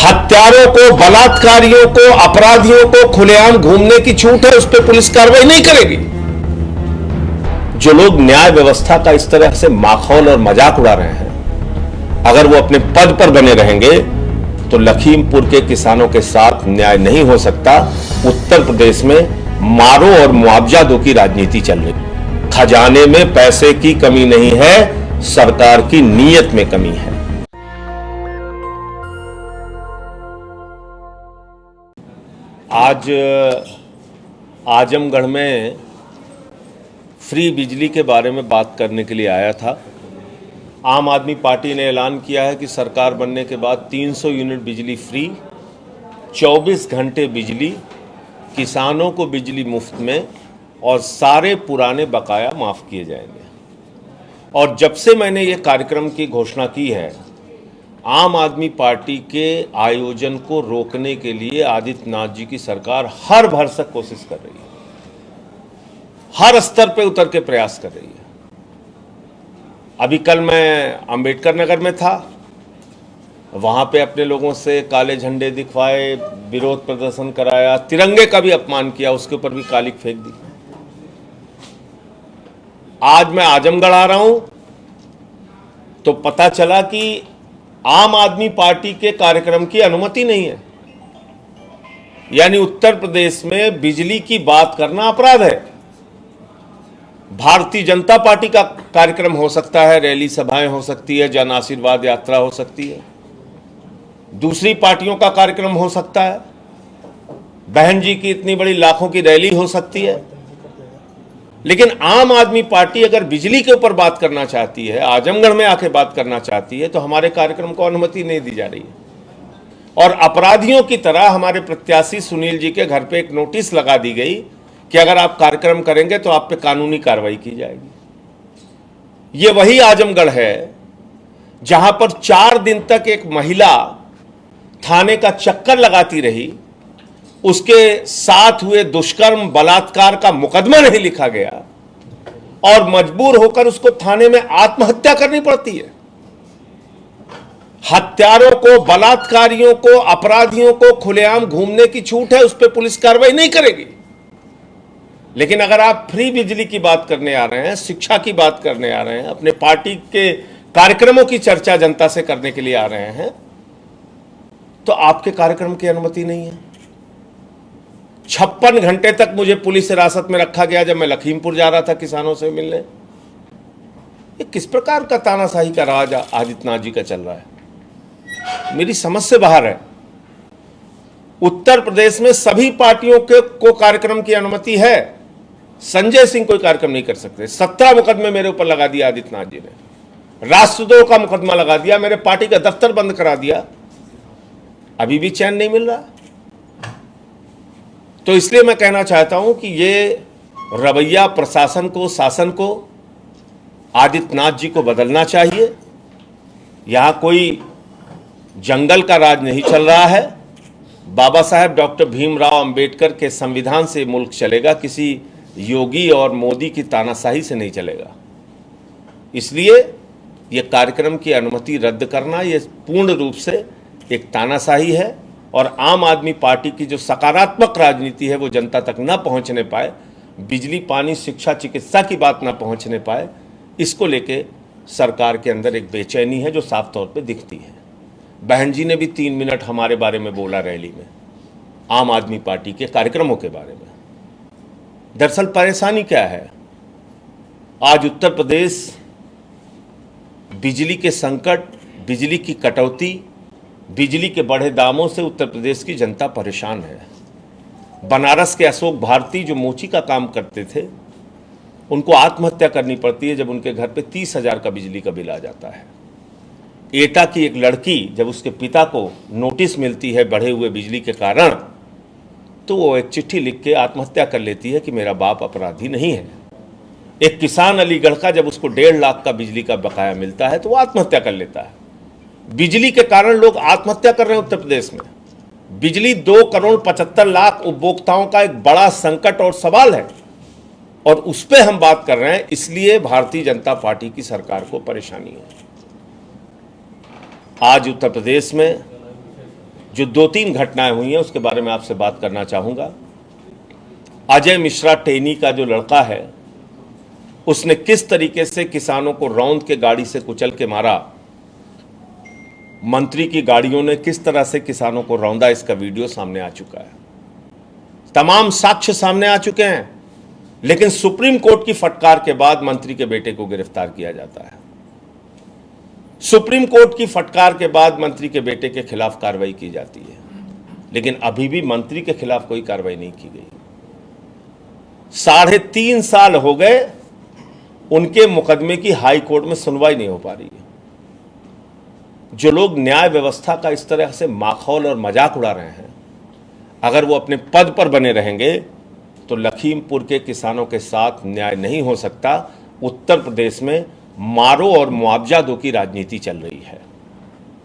हत्यारों को, बलात्कारियों को, अपराधियों को खुलेआम घूमने की छूट है, उस पर पुलिस कार्रवाई नहीं करेगी। जो लोग न्याय व्यवस्था का इस तरह से माखौल और मजाक उड़ा रहे हैं, अगर वो अपने पद पर बने रहेंगे तो लखीमपुर के किसानों के साथ न्याय नहीं हो सकता। उत्तर प्रदेश में मारो और मुआवजा दो की राजनीति चल रही। खजाने में पैसे की कमी नहीं है, सरकार की नीयत में कमी है। आज आजमगढ़ में फ्री बिजली के बारे में बात करने के लिए आया था। आम आदमी पार्टी ने ऐलान किया है कि सरकार बनने के बाद 300 यूनिट बिजली फ्री, 24 घंटे बिजली, किसानों को बिजली मुफ्त में और सारे पुराने बकाया माफ़ किए जाएंगे। और जब से मैंने ये कार्यक्रम की घोषणा की है, आम आदमी पार्टी के आयोजन को रोकने के लिए आदित्यनाथ जी की सरकार हर भरसक कोशिश कर रही है, हर स्तर पे उतर के प्रयास कर रही है। अभी कल मैं अंबेडकर नगर में था, वहां पे अपने लोगों से काले झंडे दिखवाए, विरोध प्रदर्शन कराया, तिरंगे का भी अपमान किया, उसके ऊपर भी कालिक फेंक दी। आज मैं आजमगढ़ आ रहा हूं तो पता चला कि आम आदमी पार्टी के कार्यक्रम की अनुमति नहीं है। यानी उत्तर प्रदेश में बिजली की बात करना अपराध है। भारतीय जनता पार्टी का कार्यक्रम हो सकता है, रैली सभाएं हो सकती है, जन आशीर्वाद यात्रा हो सकती है, दूसरी पार्टियों का कार्यक्रम हो सकता है, बहन जी की इतनी बड़ी लाखों की रैली हो सकती है। लेकिन आम आदमी पार्टी अगर बिजली के ऊपर बात करना चाहती है, आजमगढ़ में आके बात करना चाहती है, तो हमारे कार्यक्रम को अनुमति नहीं दी जा रही है। और अपराधियों की तरह हमारे प्रत्याशी सुनील जी के घर पे एक नोटिस लगा दी गई कि अगर आप कार्यक्रम करेंगे तो आप पे कानूनी कार्रवाई की जाएगी। ये वही आजमगढ़ है जहां पर 4 दिन तक एक महिला थाने का चक्कर लगाती रही, उसके साथ हुए दुष्कर्म बलात्कार का मुकदमा नहीं लिखा गया और मजबूर होकर उसको थाने में आत्महत्या करनी पड़ती है। हत्यारों को, बलात्कारियों को, अपराधियों को खुलेआम घूमने की छूट है, उस पर पुलिस कार्रवाई नहीं करेगी। लेकिन अगर आप फ्री बिजली की बात करने आ रहे हैं, शिक्षा की बात करने आ रहे हैं, अपने पार्टी के कार्यक्रमों की चर्चा जनता से करने के लिए आ रहे हैं, तो आपके कार्यक्रम की अनुमति नहीं है। 56 घंटे तक मुझे पुलिस हिरासत में रखा गया जब मैं लखीमपुर जा रहा था किसानों से मिलने। ये किस प्रकार का तानाशाही का राज आदित्यनाथ जी का चल रहा है, मेरी समझ से बाहर है। उत्तर प्रदेश में सभी पार्टियों को कार्यक्रम की अनुमति है। संजय सिंह कोई कार्यक्रम नहीं कर सकते। 17 मुकदमे मेरे ऊपर लगा दिया आदित्यनाथ जी ने, राष्ट्रद्रोह का मुकदमा लगा दिया, मेरे पार्टी का दफ्तर बंद करा दिया, अभी भी चैन नहीं मिल रहा। तो इसलिए मैं कहना चाहता हूं कि ये रवैया प्रशासन को, शासन को, आदित्यनाथ जी को बदलना चाहिए। यहां कोई जंगल का राज नहीं चल रहा है। बाबा साहेब डॉक्टर भीमराव अंबेडकर के संविधान से मुल्क चलेगा, किसी योगी और मोदी की तानाशाही से नहीं चलेगा। इसलिए यह कार्यक्रम की अनुमति रद्द करना ये पूर्ण रूप से एक तानाशाही है और आम आदमी पार्टी की जो सकारात्मक राजनीति है वो जनता तक न पहुंचने पाए, बिजली, पानी, शिक्षा, चिकित्सा की बात न पहुंचने पाए, इसको लेके सरकार के अंदर एक बेचैनी है जो साफ तौर पे दिखती है। बहन जी ने भी 3 मिनट हमारे बारे में बोला रैली में, आम आदमी पार्टी के कार्यक्रमों के बारे में। दरअसल परेशानी क्या है, आज उत्तर प्रदेश बिजली के संकट, बिजली की कटौती, बिजली के बढ़े दामों से उत्तर प्रदेश की जनता परेशान है। बनारस के अशोक भारती जो मोची का काम करते थे, उनको आत्महत्या करनी पड़ती है जब उनके घर पे 30,000 का बिजली का बिल आ जाता है। एटा की एक लड़की जब उसके पिता को नोटिस मिलती है बढ़े हुए बिजली के कारण, तो वो एक चिट्ठी लिख के आत्महत्या कर लेती है कि मेरा बाप अपराधी नहीं है। एक किसान अलीगढ़ का जब उसको 1.5 लाख का बिजली का बकाया मिलता है तो वो आत्महत्या कर लेता है। बिजली के कारण लोग आत्महत्या कर रहे हैं उत्तर प्रदेश में। बिजली 2,75,00,000 उपभोक्ताओं का एक बड़ा संकट और सवाल है और उस पर हम बात कर रहे हैं। इसलिए भारतीय जनता पार्टी की सरकार को परेशानी है। आज उत्तर प्रदेश में जो 2-3 घटनाएं हुई हैं उसके बारे में आपसे बात करना चाहूंगा। अजय मिश्रा टेनी का जो लड़का है, उसने किस तरीके से किसानों को रौंद के गाड़ी से कुचल के मारा, मंत्री की गाड़ियों ने किस तरह से किसानों को रौंदा, इसका वीडियो सामने आ चुका है, तमाम साक्ष्य सामने आ चुके हैं। लेकिन सुप्रीम कोर्ट की फटकार के बाद मंत्री के बेटे को गिरफ्तार किया जाता है। सुप्रीम कोर्ट की फटकार के बाद मंत्री के बेटे के खिलाफ कार्रवाई की जाती है, लेकिन अभी भी मंत्री के खिलाफ कोई कार्रवाई नहीं की गई। 3.5 साल हो गए, उनके मुकदमे की हाई कोर्ट में सुनवाई नहीं हो पा रही है। जो लोग न्याय व्यवस्था का इस तरह से माखौल और मजाक उड़ा रहे हैं, अगर वो अपने पद पर बने रहेंगे तो लखीमपुर के किसानों के साथ न्याय नहीं हो सकता। उत्तर प्रदेश में मारो और मुआवजा दो की राजनीति चल रही है।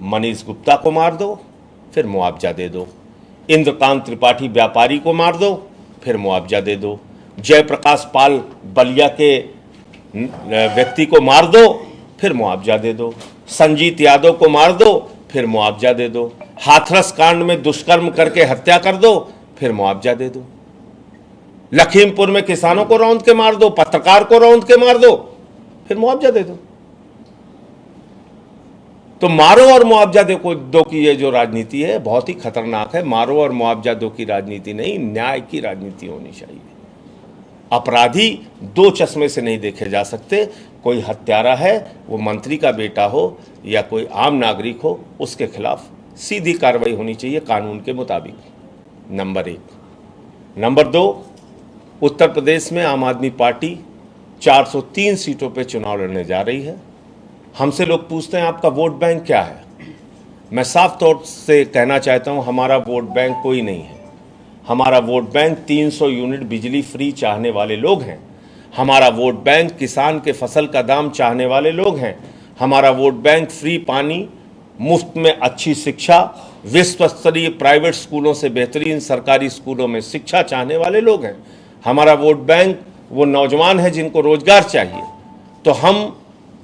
मनीष गुप्ता को मार दो, फिर मुआवजा दे दो। इंद्रकांत त्रिपाठी व्यापारी को मार दो, फिर मुआवजा दे दो। जयप्रकाश पाल बलिया के व्यक्ति को मार दो, फिर मुआवजा दे दो। संजीत यादव को मार दो, फिर मुआवजा दे दो। हाथरस कांड में दुष्कर्म करके हत्या कर दो, फिर मुआवजा दे दो। लखीमपुर में किसानों को रौंद के मार दो, पत्रकार को रौंद के मार दो, फिर मुआवजा दे दो। तो मारो और मुआवजा दो की ये जो राजनीति है बहुत ही खतरनाक है। मारो और मुआवजा दो की राजनीति नहीं, न्याय की राजनीति होनी चाहिए। अपराधी दो चश्मे से नहीं देखे जा सकते। कोई हत्यारा है, वो मंत्री का बेटा हो या कोई आम नागरिक हो, उसके खिलाफ सीधी कार्रवाई होनी चाहिए कानून के मुताबिक, नंबर 1। नंबर 2, उत्तर प्रदेश में आम आदमी पार्टी 403 सीटों पे चुनाव लड़ने जा रही है। हमसे लोग पूछते हैं आपका वोट बैंक क्या है। मैं साफ तौर से कहना चाहता हूं, हमारा वोट बैंक कोई नहीं है। हमारा वोट बैंक 300 यूनिट बिजली फ्री चाहने वाले लोग हैं। हमारा वोट बैंक किसान के फसल का दाम चाहने वाले लोग हैं। हमारा वोट बैंक फ्री पानी, मुफ्त में अच्छी शिक्षा, विश्व स्तरीय प्राइवेट स्कूलों से बेहतरीन सरकारी स्कूलों में शिक्षा चाहने वाले लोग हैं। हमारा वोट बैंक वो नौजवान है जिनको रोजगार चाहिए। तो हम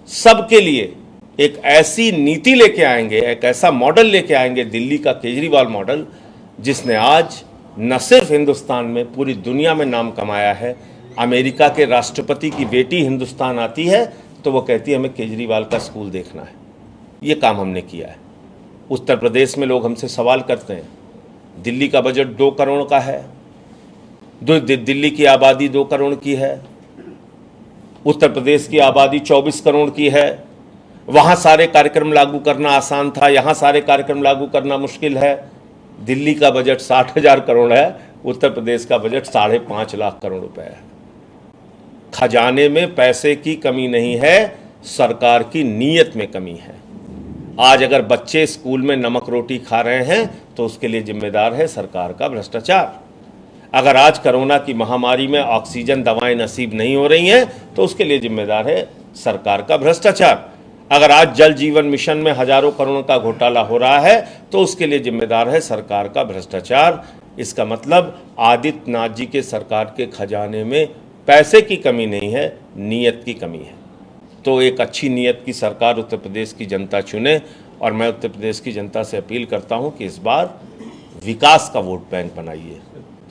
सबके लिए एक ऐसी नीति लेके आएंगे, एक ऐसा मॉडल लेके आएंगे, दिल्ली का केजरीवाल मॉडल, जिसने आज न सिर्फ हिंदुस्तान में पूरी दुनिया में नाम कमाया है। अमेरिका के राष्ट्रपति की बेटी हिंदुस्तान आती है तो वो कहती है हमें केजरीवाल का स्कूल देखना है। ये काम हमने किया है। उत्तर प्रदेश में लोग हमसे सवाल करते हैं, दिल्ली का बजट 2 करोड़ का है, दिल्ली की आबादी 2 करोड़ की है, उत्तर प्रदेश की आबादी 24 करोड़ की है, वहाँ सारे कार्यक्रम लागू करना आसान था, यहाँ सारे कार्यक्रम लागू करना मुश्किल है। दिल्ली का बजट 60,000 करोड़ है, उत्तर प्रदेश का बजट 5.5 लाख करोड़ रुपए है। खजाने में पैसे की कमी नहीं है, सरकार की नीयत में कमी है। आज अगर बच्चे स्कूल में नमक रोटी खा रहे हैं तो उसके लिए जिम्मेदार है सरकार का भ्रष्टाचार। अगर आज कोरोना की महामारी में ऑक्सीजन दवाएं नसीब नहीं हो रही हैं तो उसके लिए जिम्मेदार है सरकार का भ्रष्टाचार। अगर आज जल जीवन मिशन में हजारों करोड़ का घोटाला हो रहा है तो उसके लिए जिम्मेदार है सरकार का भ्रष्टाचार। इसका मतलब आदित्यनाथ जी के सरकार के खजाने में पैसे की कमी नहीं है, नीयत की कमी है। तो एक अच्छी नीयत की सरकार उत्तर प्रदेश की जनता चुने, और मैं उत्तर प्रदेश की जनता से अपील करता हूं कि इस बार विकास का वोट बैंक बनाइए,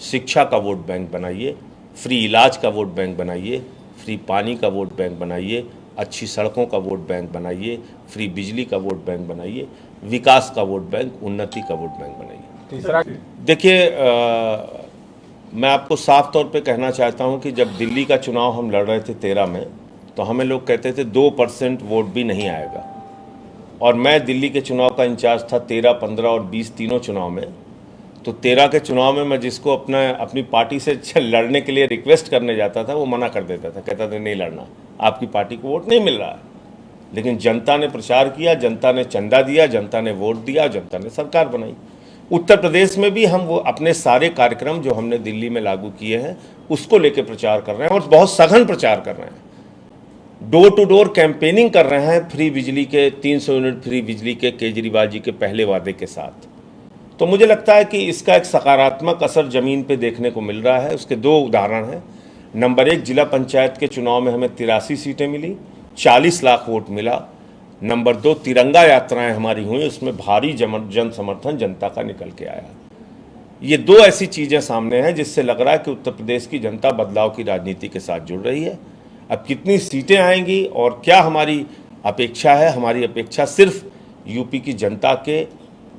शिक्षा का वोट बैंक बनाइए, फ्री इलाज का वोट बैंक बनाइए, फ्री पानी का वोट बैंक बनाइए, अच्छी सड़कों का वोट बैंक बनाइए, फ्री बिजली का वोट बैंक बनाइए, विकास का वोट बैंक, उन्नति का वोट बैंक बनाइए। तीसरा, देखिए, मैं आपको साफ तौर पे कहना चाहता हूं कि जब दिल्ली का चुनाव हम लड़ रहे थे 13 में, तो हमें लोग कहते थे 2% वोट भी नहीं आएगा। और मैं दिल्ली के चुनाव का इंचार्ज था 13, 15 और 20 तीनों चुनाव में। तो 13 के चुनाव में मैं जिसको अपनी पार्टी से लड़ने के लिए रिक्वेस्ट करने जाता था वो मना कर देता था, कहता था नहीं लड़ना, आपकी पार्टी को वोट नहीं मिल रहा है। लेकिन जनता ने प्रचार किया, जनता ने चंदा दिया, जनता ने वोट दिया, जनता ने सरकार बनाई। उत्तर प्रदेश में भी हम वो अपने सारे कार्यक्रम जो हमने दिल्ली में लागू किए हैं उसको लेके प्रचार कर रहे हैं, और बहुत सघन प्रचार कर रहे हैं। डोर टू डोर कैंपेनिंग कर रहे हैं फ्री बिजली के, 300 यूनिट फ्री बिजली के केजरीवाल जी के पहले वादे के साथ। तो मुझे लगता है कि इसका एक सकारात्मक असर ज़मीन पे देखने को मिल रहा है। उसके 2 उदाहरण हैं। नंबर 1, जिला पंचायत के चुनाव में हमें 83 सीटें मिली, 40 लाख वोट मिला। नंबर 2, तिरंगा यात्राएं हमारी हुई, उसमें भारी जन समर्थन जनता का निकल के आया। ये 2 ऐसी चीज़ें सामने हैं जिससे लग रहा है कि उत्तर प्रदेश की जनता बदलाव की राजनीति के साथ जुड़ रही है। अब कितनी सीटें आएंगी और क्या हमारी अपेक्षा है, हमारी अपेक्षा सिर्फ यूपी की जनता के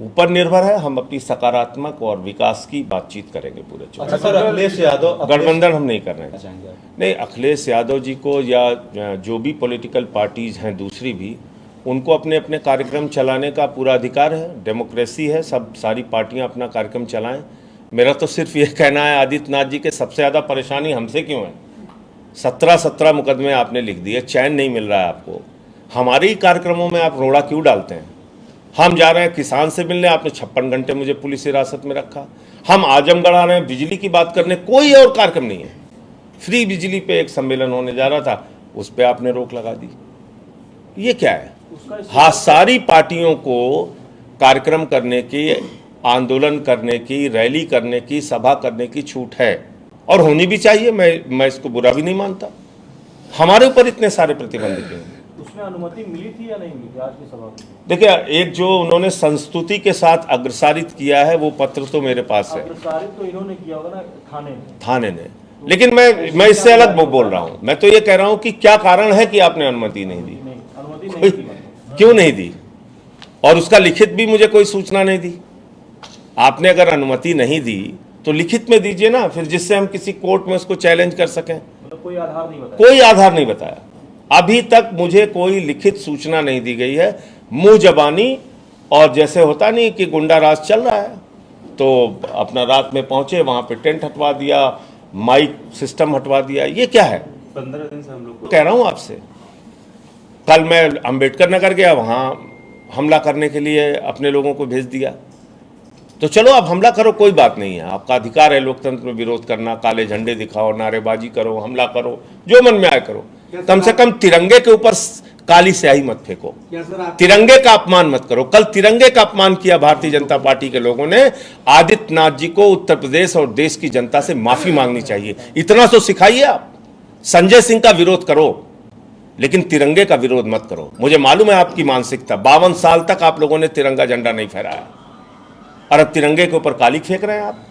ऊपर निर्भर है। हम अपनी सकारात्मक और विकास की बातचीत करेंगे पूरे चुनाव। अच्छा सर, अखिलेश यादव गठबंधन हम नहीं कर रहे हैं। नहीं, अखिलेश यादव जी को या जो भी पॉलिटिकल पार्टीज हैं दूसरी भी, उनको अपने अपने कार्यक्रम चलाने का पूरा अधिकार है, डेमोक्रेसी है, सब सारी पार्टियां अपना कार्यक्रम चलाएं। मेरा तो सिर्फ ये कहना है, आदित्यनाथ जी के सबसे ज़्यादा परेशानी हमसे क्यों है? 17 मुकदमे आपने लिख दिए, चैन नहीं मिल रहा है आपको। हमारे ही कार्यक्रमों में आप रोड़ा क्यों डालते हैं? हम जा रहे हैं किसान से मिलने, आपने 56 घंटे मुझे पुलिस हिरासत में रखा। हम आजमगढ़ आ रहे हैं बिजली की बात करने, कोई और कार्यक्रम नहीं है। फ्री बिजली पे एक सम्मेलन होने जा रहा था, उस पर आपने रोक लगा दी। ये क्या है? हाँ, सारी पार्टियों को कार्यक्रम करने की, आंदोलन करने की, रैली करने की, सभा करने की छूट है और होनी भी चाहिए। मैं इसको बुरा भी नहीं मानता। हमारे ऊपर इतने सारे प्रतिबंध क्यों? उसमें अनुमति मिली थी या नहीं मिली थी आज की सभा में? देखिए, एक जो उन्होंने संस्तुति के साथ अग्रसारित किया है वो पत्र तो मेरे पास है। अग्रसारित तो इन्होंने किया होगा ना, थाने ने। लेकिन मैं इससे अलग बोल रहा हूँ। मैं तो ये कह रहा हूँ कि क्या कारण है कि आपने अनुमति नहीं दी? अनुमति नहीं दी। क्यों नहीं दी? और उसका लिखित भी मुझे कोई सूचना नहीं दी। आपने अगर अनुमति नहीं दी तो लिखित में दीजिए ना, फिर जिससे हम किसी कोर्ट में उसको चैलेंज कर सकें। मतलब कोई आधार नहीं बताया? कोई आधार नहीं बताया। अभी तक मुझे कोई लिखित सूचना नहीं दी गई है। मुंह जबानी, और जैसे होता नहीं कि गुंडा राज चल रहा है तो अपना रात में पहुंचे, वहां पे टेंट हटवा दिया, माइक सिस्टम हटवा दिया। ये क्या है? 15 दिन से हम लोग कह रहा हूं आपसे। कल मैं अंबेडकर नगर गया, वहां हमला करने के लिए अपने लोगों को भेज दिया। तो चलो आप हमला करो, कोई बात नहीं है, आपका अधिकार है लोकतंत्र में विरोध करना, काले झंडे दिखाओ, नारेबाजी करो, हमला करो, जो मन में आए करो। कम से कम तिरंगे के ऊपर काली स्याही मत फेंको, तिरंगे का अपमान मत करो। कल तिरंगे का अपमान किया भारतीय जनता पार्टी के लोगों ने। आदित्यनाथ जी को उत्तर प्रदेश और देश की जनता से माफी मांगनी चाहिए। इतना तो सिखाइए आप। संजय सिंह का विरोध करो लेकिन तिरंगे का विरोध मत करो। मुझे मालूम है आपकी मानसिकता, 52 साल तक आप लोगों ने तिरंगा झंडा नहीं फहराया और अब तिरंगे के ऊपर काली फेंक रहे हैं आप।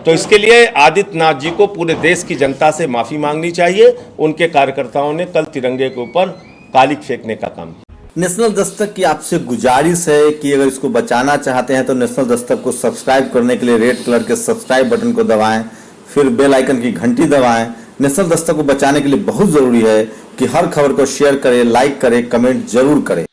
तो इसके लिए आदित्यनाथ जी को पूरे देश की जनता से माफी मांगनी चाहिए। उनके कार्यकर्ताओं ने कल तिरंगे के ऊपर काली फेंकने का काम किया। नेशनल दस्तक की आपसे गुजारिश है कि अगर इसको बचाना चाहते हैं तो नेशनल दस्तक को सब्सक्राइब करने के लिए रेड कलर के सब्सक्राइब बटन को दबाएं, फिर बेल आइकन की घंटी दबाएं। नेशनल दस्तक को बचाने के लिए बहुत जरूरी है कि हर खबर को शेयर करें, लाइक करें, कमेंट जरूर करें।